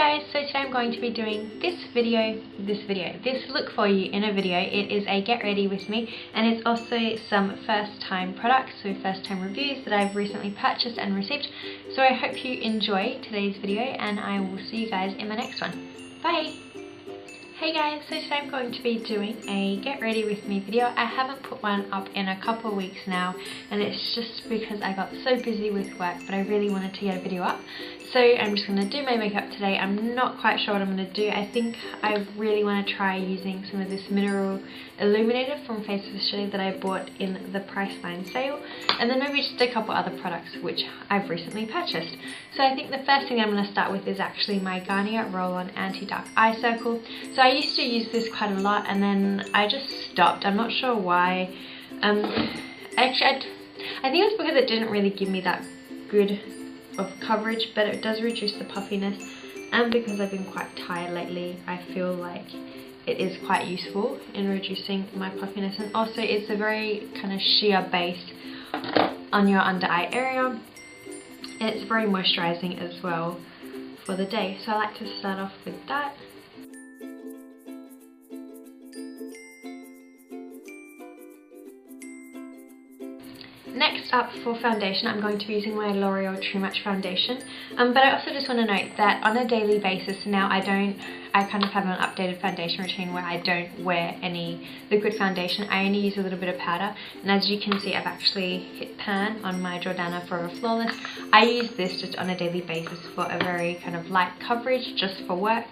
guys, so today I'm going to be doing this look for you in a video. It is a get ready with me, and it's also some first time products, so first time reviews that I've recently purchased and received. So I hope you enjoy today's video, and I will see you guys in my next one. Bye! Hey guys, so today I'm going to be doing a get ready with me video. I haven't put one up in a couple of weeks now, and it's just because I got so busy with work, but I really wanted to get a video up. So I'm just going to do my makeup today. I'm not quite sure what I'm going to do. I think I really want to try using some of this mineral illuminator from Face of Australia that I bought in the Priceline sale, and then maybe just a couple other products which I've recently purchased. So I think the first thing I'm going to start with is actually my Garnier Roll-On Anti-Dark Eye Circle. So I used to use this quite a lot, and then I just stopped. I'm not sure why. Actually, I think it's because it didn't really give me that good of coverage, but it does reduce the puffiness, and because I've been quite tired lately, I feel like it is quite useful in reducing my puffiness. And also it's a very kind of sheer base on your under eye area, and it's very moisturizing as well for the day. So I like to start off with that. Next up for foundation, I'm going to be using my L'Oreal True Match foundation, but I also just want to note that on a daily basis now I kind of have an updated foundation routine where I don't wear any liquid foundation. I only use a little bit of powder, and as you can see I've actually hit pan on my Jordana Forever Flawless. I use this just on a daily basis for a very kind of light coverage just for work,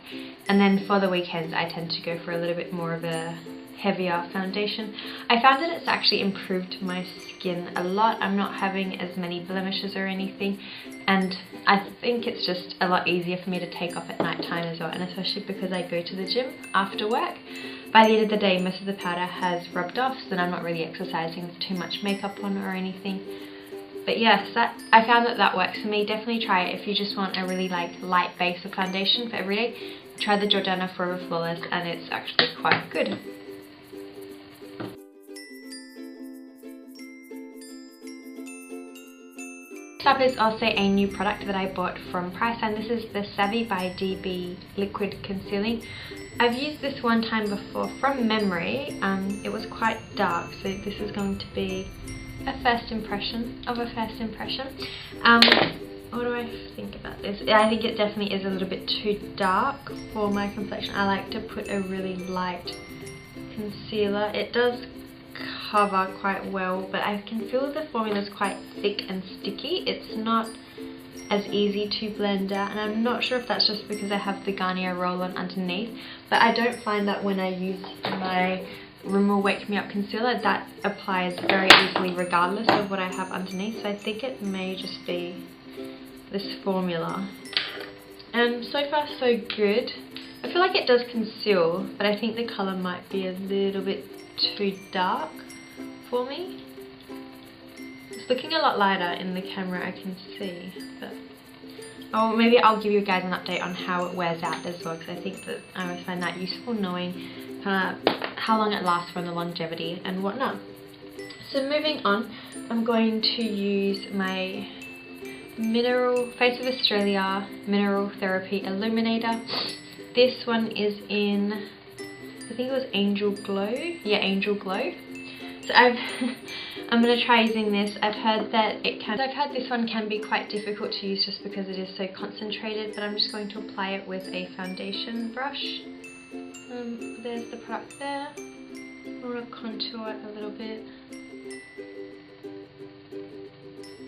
and then for the weekends I tend to go for a little bit more of a heavier foundation. I found that it's actually improved my skin a lot. I'm not having as many blemishes or anything, and I think it's just a lot easier for me to take off at night time as well, and especially because I go to the gym after work. By the end of the day most of the powder has rubbed off, so then I'm not really exercising with too much makeup on or anything. But yes, I found that works for me. Definitely try it if you just want a really light base of foundation for every day. Try the Jordana Forever Flawless, and it's actually quite good. Next up is also a new product that I bought from Priceline. This is the Savvy by DB Liquid Concealing. I've used this one time before from memory. It was quite dark, so this is going to be a first impression of a first impression. What do I think about this? I think it definitely is a little bit too dark for my complexion. I like to put a really light concealer. It does cover quite well, but I can feel the formula is quite thick and sticky. It's not as easy to blend out, and I'm not sure if that's just because I have the Garnier Roll-On underneath, but I don't find that when I use my Rimmel Wake Me Up concealer that applies very easily regardless of what I have underneath. So I think it may just be this formula. And so far so good. I feel like it does conceal, but I think the colour might be a little bit too dark for me. It's looking a lot lighter in the camera, I can see, but maybe I'll give you guys an update on how it wears out as well, because I think that I always find that useful, knowing kind of how long it lasts from the longevity and whatnot. So moving on, I'm going to use my Face of Australia Mineral Therapy Illuminator. This one is in, I think it was Angel Glow. Yeah, Angel Glow. So I'm going to try using this. I've heard that this one can be quite difficult to use just because it is so concentrated, but I'm just going to apply it with a foundation brush. There's the product there. I want to contour it a little bit.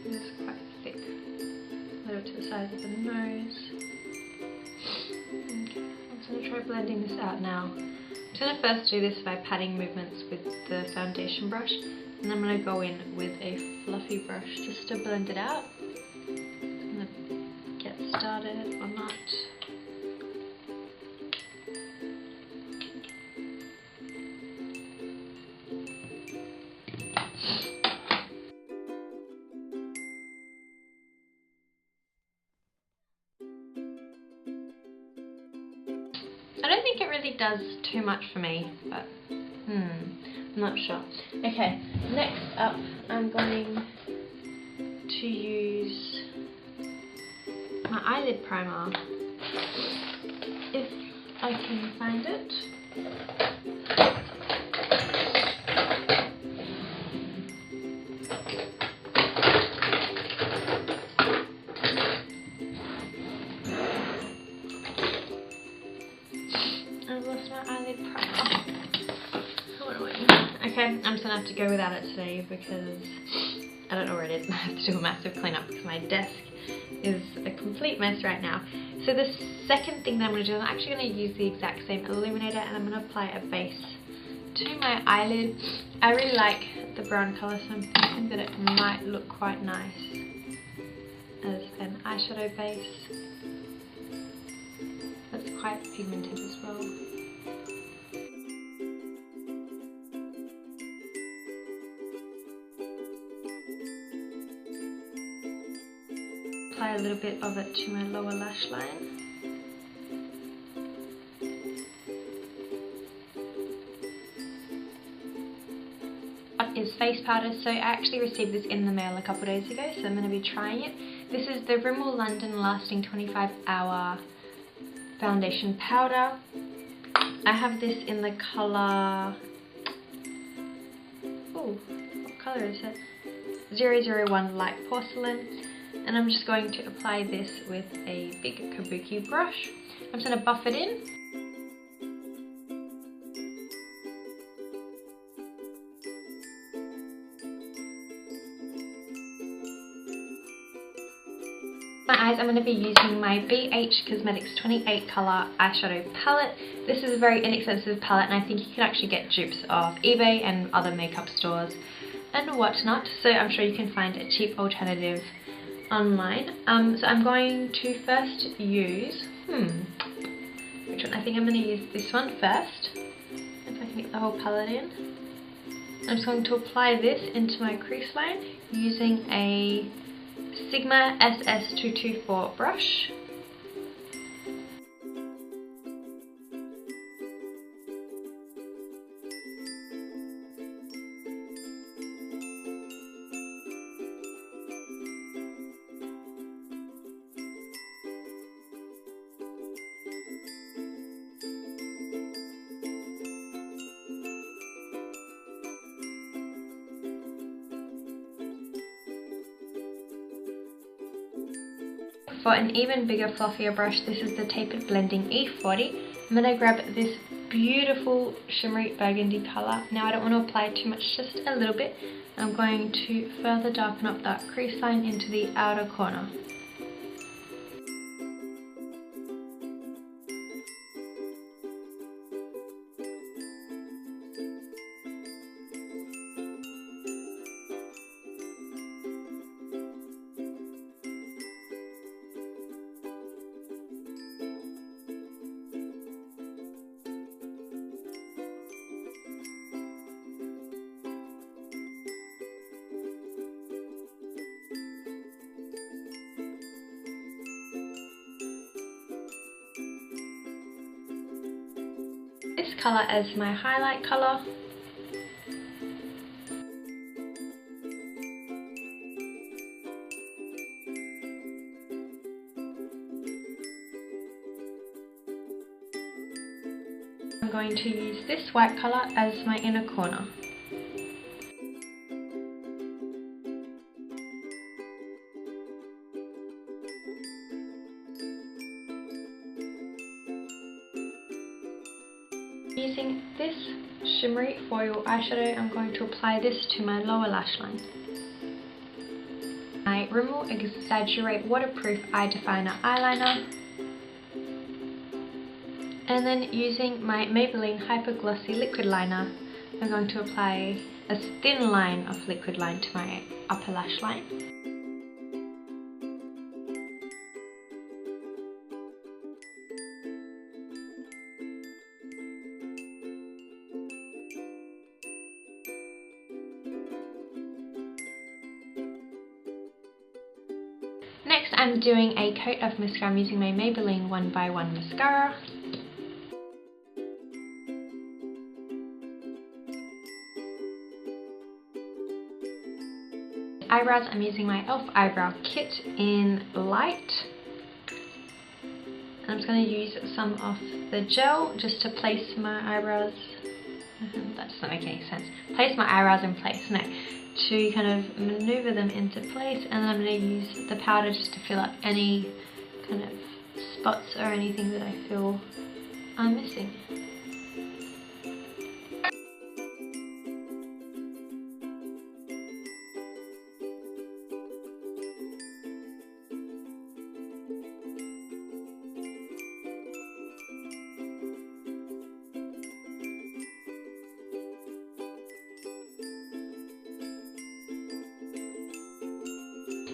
It's quite thick. A little to the size of the nose. Okay, I'm just going to try blending this out now. I'm going to first do this by patting movements with the foundation brush, and I'm going to go in with a fluffy brush just to blend it out. I'm going to get started on that. I don't think it really does too much for me, but I'm not sure. Okay, next up I'm going to use my eyelid primer. I can find it. I've lost my eyelid primer. Okay, I'm just gonna have to go without it today because I don't know where it is. I have to do a massive cleanup because my desk is a complete mess right now. So the second thing that I'm going to do is I'm actually going to use the exact same illuminator and I'm going to apply a base to my eyelid. I really like the brown colour, so I'm thinking that it might look quite nice as an eyeshadow base. That's quite pigmented as well. Apply a little bit of it to my lower lash line. Is face powder, so I actually received this in the mail a couple of days ago, so I'm going to be trying it. This is the Rimmel London Lasting 25-Hour Foundation Powder. I have this in the colour, oh, what colour is it? 001 Light Porcelain. And I'm just going to apply this with a big kabuki brush. I'm just going to buff it in. My eyes, I'm going to be using my BH Cosmetics 28 colour eyeshadow palette. This is a very inexpensive palette and I think you can actually get dupes off eBay and other makeup stores and whatnot. So I'm sure you can find a cheap alternative online. So I'm going to first use, which one? I think I'm going to use this one first, if I can get the whole palette in. I'm just going to apply this into my crease line using a Sigma SS224 brush. For an even bigger, fluffier brush, this is the Tapered Blending E40. I'm going to grab this beautiful shimmery burgundy colour. Now I don't want to apply too much, just a little bit. I'm going to further darken up that crease line into the outer corner. This colour as my highlight colour. I'm going to use this white colour as my inner corner. Using this shimmery foil eyeshadow, I'm going to apply this to my lower lash line. My Rimmel Exaggerate Waterproof Eye Definer eyeliner. And then using my Maybelline Hyper Glossy Liquid Liner, I'm going to apply a thin line of liquid line to my upper lash line. Next I'm doing a coat of mascara. I'm using my Maybelline 1x1 mascara. Eyebrows, I'm using my e.l.f. eyebrow kit in light. And I'm just going to use some of the gel just to place my eyebrows. That doesn't make any sense. Place my eyebrows in place now to kind of maneuver them into place, and then I'm going to use the powder just to fill up any kind of spots or anything that I feel I'm missing.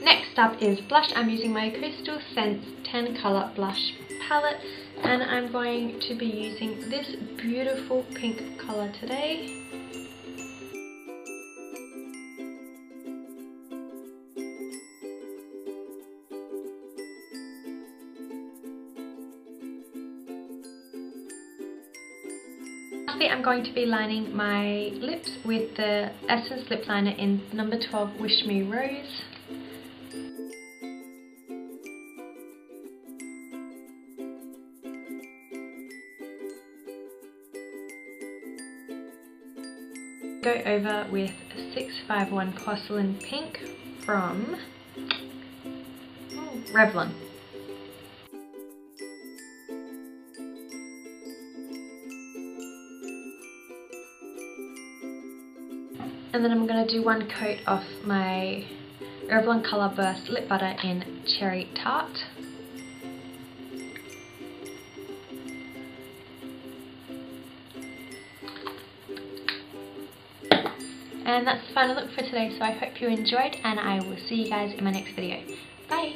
Next up is blush. I'm using my Crystal Scents 10 colour blush palette, and I'm going to be using this beautiful pink colour today. Lastly, I'm going to be lining my lips with the Essence lip liner in number 12 Wish Me Rose. Go over with 651 Porcelain Pink from Revlon. And then I'm going to do one coat of my Revlon Colour Burst Lip Butter in Cherry Tart. And that's the final look for today, so I hope you enjoyed, and I will see you guys in my next video. Bye!